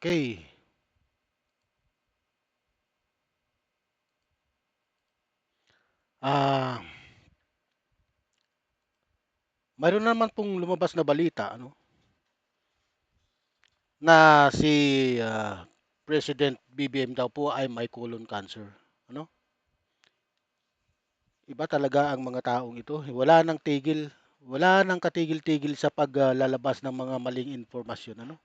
Okay. Ah, mayroon naman pong lumabas na balita ano, na si, President BBM daw po ay may colon cancer, ano. Iba talaga ang mga taong ito, wala ng katigil-tigil sa paglalabas ng mga maling impormasyon ano.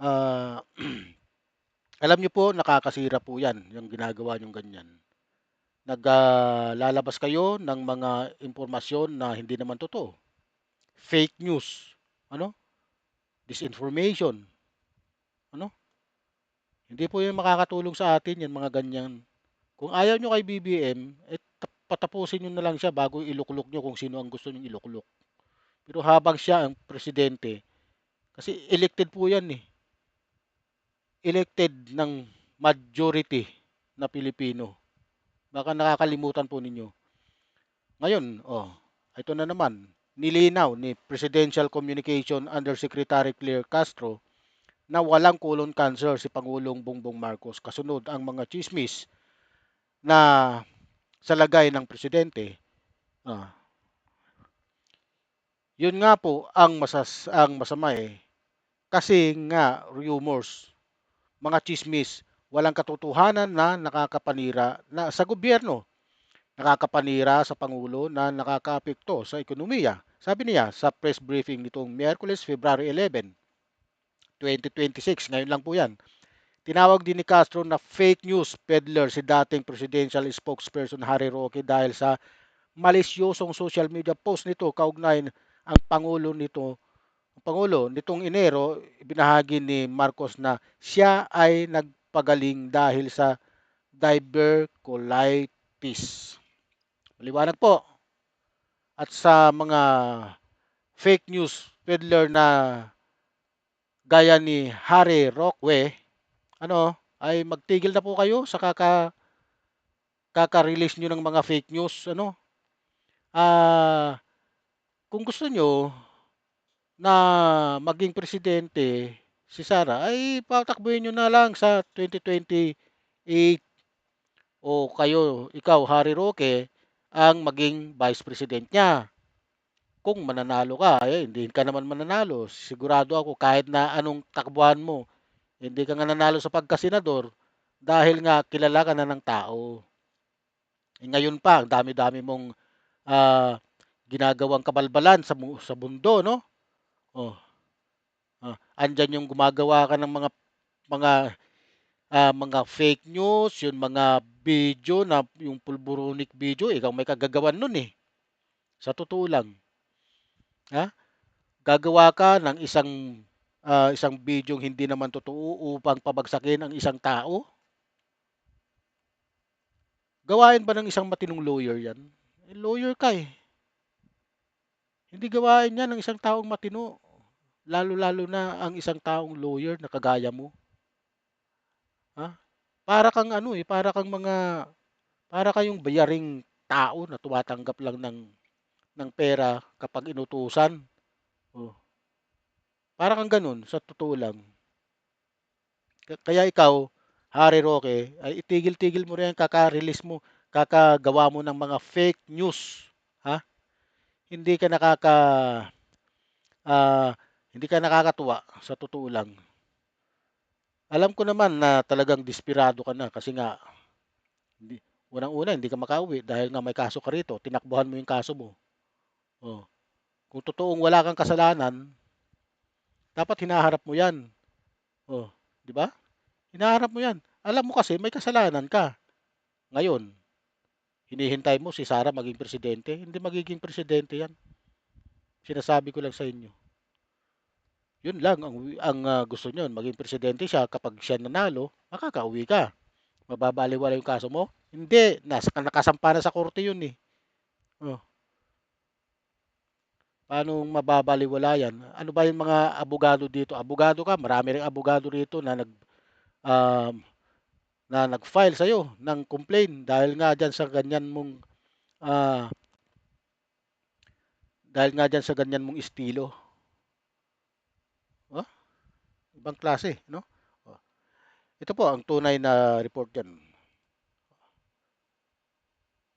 Ah, alam niyo po nakakasira po 'yan, yung ginagawa niyong ganyan. Lalabas kayo ng mga impormasyon na hindi naman totoo, fake news, ano, disinformation, ano. Hindi po 'yan makakatulong sa atin 'yang mga ganyan. Kung ayaw niyo kay BBM, eh, patapusin niyo na lang siya bago iluklok niyo kung sino ang gusto niyong iluklok. Pero habang siya ang presidente, kasi elected po 'yan, eh, elected ng majority na Pilipino. Baka nakakalimutan po ninyo. Ngayon, ito na naman, nilinaw ni Presidential Communication Undersecretary Claire Castro na walang colon cancer si Pangulong Bongbong Marcos kasunod ang mga tsismis na sa lagay ng presidente. Ah, yun nga po ang masama, eh, kasi nga rumors, mga tsismis, walang katotohanan na nakakapanira na sa gobyerno, nakakapanira sa pangulo na nakakaapekto sa ekonomiya. Sabi niya sa press briefing nitong Miyerkules, February 11, 2026, ngayon lang po 'yan. Tinawag din ni Castro na fake news peddler si dating presidential spokesperson Harry Roque dahil sa malisyosong social media post nito kaugnay ang Pangulo nitong Enero, ibinahagi ni Marcos na siya ay nagpagaling dahil sa diverculitis. Maliwanag po. At sa mga fake news peddler na gaya ni Harry Roque, ay magtigil na po kayo sa kaka-release nyo ng mga fake news, ano. Ah, kung gusto nyo na maging presidente si Sara, ay patakbuhin niyo na lang sa 2028 o ikaw Harry Roque, ang maging vice president niya. Kung mananalo ka, eh, hindi ka naman mananalo. Sigurado ako kahit na anong takbuhan mo, hindi ka nga nanalo sa pagkasenador dahil nga kilala ka na ng tao. Eh, ngayon pa, ang dami-dami mong ah, ginagawang kabalbalan sa mundo, no? Oh, andyan yung gumagawa ka ng mga mga fake news, yung mga video na yung pulburonic video, ikaw may kagagawan nun eh. Sa totoo lang, ha? Gagawa ka ng isang video hindi naman totoo upang pabagsakin ang isang tao? Gawain ba ng isang matinong lawyer 'yan? Eh, lawyer ka eh. Hindi gawain 'yan ng isang taong matino. Lalo-lalo na ang isang taong lawyer na kagaya mo, ha? Para kang ano eh, para kayong bayaring tao na tumatanggap lang ng pera kapag inutusan. Oh, para kang gano'n sa totoo lang. Kaya ikaw, Harry Roque, ay itigil-tigil mo rin kaka-release mo, kakagawa mo ng mga fake news, ha? Hindi ka nakaka ah, hindi ka nakakatuwa sa totoo lang. Alam ko naman na talagang desperado ka na kasi nga hindi, unang-una hindi ka makauwi dahil nga may kaso ka rito, tinakbuhan mo yung kaso mo. Oh, kung totoong wala kang kasalanan, dapat hinaharap mo 'yan. Oh, 'di ba? Hinaharap mo 'yan. Alam mo kasi may kasalanan ka. Ngayon, hinihintay mo si Sara maging presidente, hindi magiging presidente 'yan. Sinasabi ko lang sa inyo. 'Yun lang ang gusto niyo maging presidente siya kapag siya nanalo, makakauwi ka. Mababalewala yung kaso mo? Hindi, nakasampa na sa korte 'yun eh. Oh, paano mababalewala 'yan? Ano ba yung mga abogado dito? Abogado ka, marami ring abogado rito um, na nag-file sa'yo ng complaint dahil nga diyan sa ganyan mong ah, dahil nga diyan sa ganyan mong estilo. Oh, Ibang klase, no? Oh, ito po ang tunay na report diyan.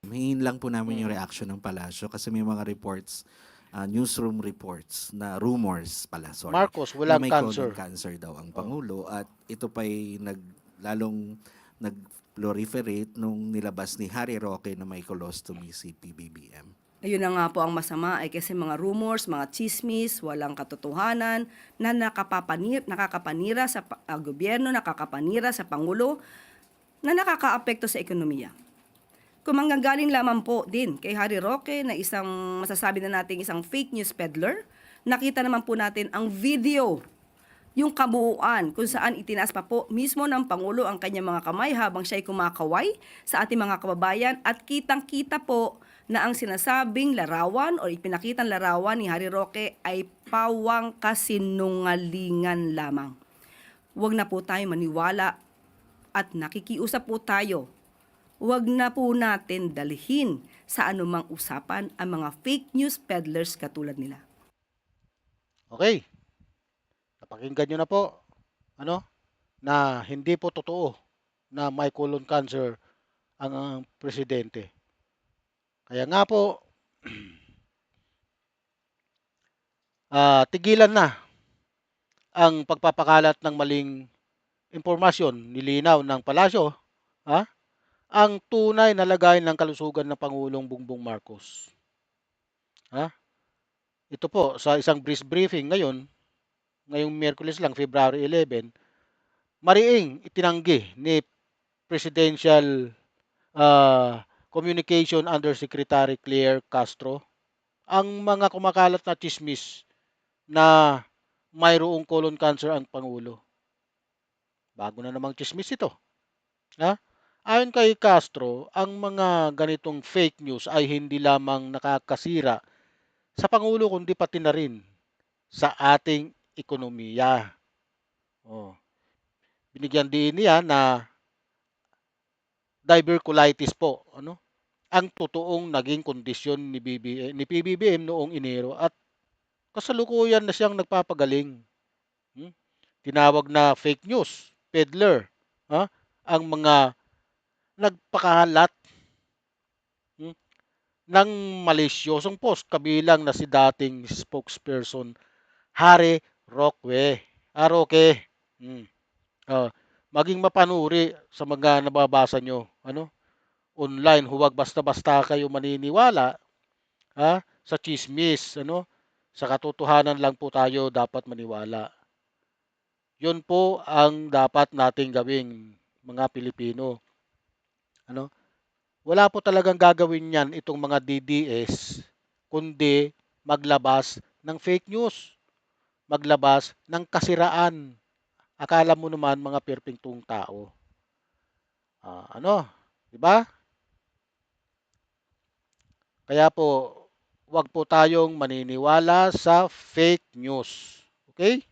Hingin lang po namin yung Mm. reaction ng palasyo kasi may mga reports, newsroom reports na rumors pala, sorry, Marcos na walang may colon cancer. cancer daw ang Oh. Pangulo at ito pa'y lalong nag-proliferate nung nilabas ni Harry Roque na may colostomy si PBBM. Ayun na nga po ang masama ay kasi mga rumors, mga chismis, walang katotohanan na nakakapanira sa gobyerno, nakakapanira sa Pangulo, na nakakaapekto sa ekonomiya. Kung manggagaling lamang po din kay Harry Roque na isang masasabi na nating isang fake news peddler, nakita naman po natin ang video, yung kabuuan kung saan itinaas pa po mismo ng Pangulo ang kanyang mga kamay habang siya'y kumakaway sa ating mga kababayan at kitang-kita po na ang sinasabing larawan o ipinakitang larawan ni Harry Roque ay pawang kasinungalingan lamang. Huwag na po tayo maniwala at nakikiusap po tayo. Huwag na po natin dalhin sa anumang usapan ang mga fake news peddlers katulad nila. Okay, napakinggan nyo na po, ano, na hindi po totoo na may colon cancer ang presidente. Kaya nga po, tigilan na ang pagpapakalat ng maling impormasyon, nilinaw ng palasyo, ha? Ang tunay na lagayan ng kalusugan ng Pangulong Bongbong Marcos. Ha? Ito po, sa isang briefing ngayon, ngayong Miyerkules lang, February 11, mariing itinanggi ni Presidential Communication Undersecretary Claire Castro ang mga kumakalat na chismis na mayroong colon cancer ang Pangulo. Bago na namang chismis ito. Ha? Ayon kay Castro, ang mga ganitong fake news ay hindi lamang nakakasira sa Pangulo kundi pati na rin sa ating ekonomiya. Oh. Binigyan din niya na diverculitis po, ano? Ang totoong naging kondisyon ni PBBM noong Enero at kasalukuyan na siyang nagpapagaling. Hmm? Tinawag na fake news, peddler, ha? Ang mga nagpakalat, hmm, ng malisyosong post kabilang na si dating spokesperson Harry Roque. Roque. Hmm. Ah, maging mapanuri sa mga nababasa nyo, ano? Online, huwag basta-basta kayo maniniwala, ha, sa chismis, ano? Sa katotohanan lang po tayo dapat maniwala. Yun po ang dapat nating gawing mga Pilipino. Ano? Wala po talagang gagawin yan itong mga DDS, kundi maglabas ng fake news, maglabas ng kasiraan. Akala mo naman mga perpentong tao. Ano? 'Di ba? Kaya po, wag po tayong maniniwala sa fake news. Okay?